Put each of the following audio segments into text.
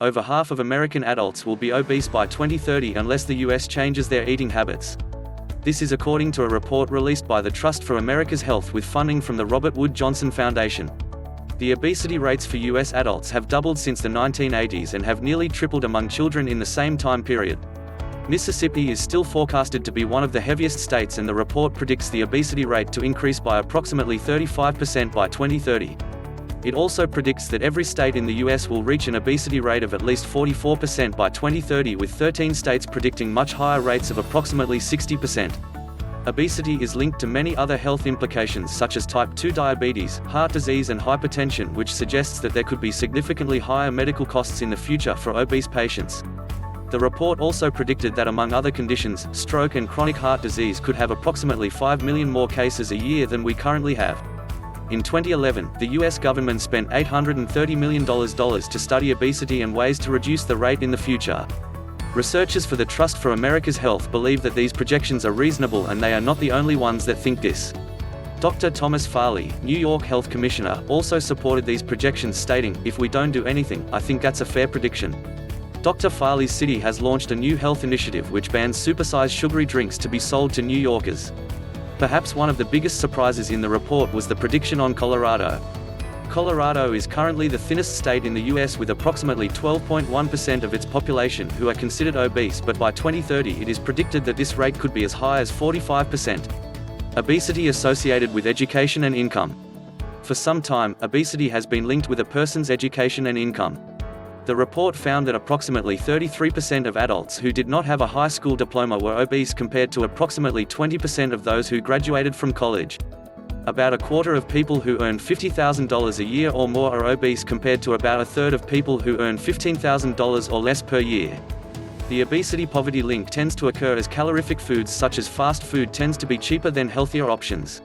Over half of American adults will be obese by 2030 unless the US changes their eating habits. This is according to a report released by the Trust for America's Health with funding from the Robert Wood Johnson Foundation. The obesity rates for US adults have doubled since the 1980s and have nearly tripled among children in the same time period. Mississippi is still forecasted to be one of the heaviest states, and the report predicts the obesity rate to increase by approximately 35% by 2030. It also predicts that every state in the US will reach an obesity rate of at least 44% by 2030, with 13 states predicting much higher rates of approximately 60%. Obesity is linked to many other health implications such as type 2 diabetes, heart disease and hypertension, which suggests that there could be significantly higher medical costs in the future for obese patients. The report also predicted that among other conditions, stroke and chronic heart disease could have approximately 5 million more cases a year than we currently have. In 2011, the US government spent $830 million to study obesity and ways to reduce the rate in the future. Researchers for the Trust for America's Health believe that these projections are reasonable, and they are not the only ones that think this. Dr. Thomas Farley, New York Health Commissioner, also supported these projections, stating, "If we don't do anything, I think that's a fair prediction." Dr. Farley's city has launched a new health initiative which bans supersized sugary drinks to be sold to New Yorkers. Perhaps one of the biggest surprises in the report was the prediction on Colorado. Colorado is currently the thinnest state in the US, with approximately 12.1% of its population who are considered obese, but by 2030 it is predicted that this rate could be as high as 45%. Obesity associated with education and income. For some time, obesity has been linked with a person's education and income. The report found that approximately 33% of adults who did not have a high school diploma were obese, compared to approximately 20% of those who graduated from college. About a quarter of people who earn $50,000 a year or more are obese, compared to about a third of people who earn $15,000 or less per year. The obesity-poverty link tends to occur as calorific foods such as fast food tends to be cheaper than healthier options.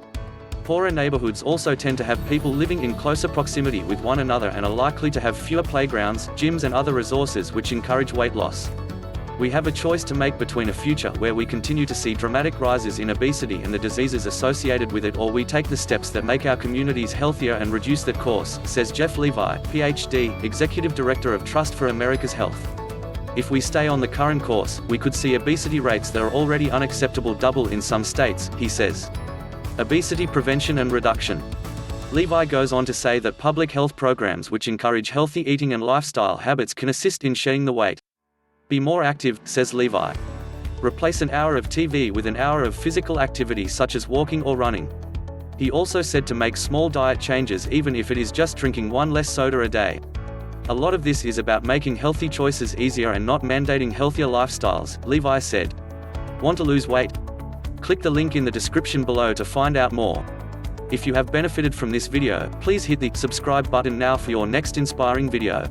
Poorer neighborhoods also tend to have people living in closer proximity with one another and are likely to have fewer playgrounds, gyms and other resources which encourage weight loss. We have a choice to make between a future where we continue to see dramatic rises in obesity and the diseases associated with it, or we take the steps that make our communities healthier and reduce that cost, says Jeff Levi, PhD, Executive Director of Trust for America's Health. If we stay on the current course, we could see obesity rates that are already unacceptable double in some states, he says. Obesity prevention and reduction. Levi goes on to say that public health programs which encourage healthy eating and lifestyle habits can assist in shedding the weight. Be more active, says Levi. Replace an hour of TV with an hour of physical activity such as walking or running. He also said to make small diet changes, even if it is just drinking one less soda a day. A lot of this is about making healthy choices easier and not mandating healthier lifestyles, Levi said. Want to lose weight? Click the link in the description below to find out more. If you have benefited from this video, please hit the subscribe button now for your next inspiring video.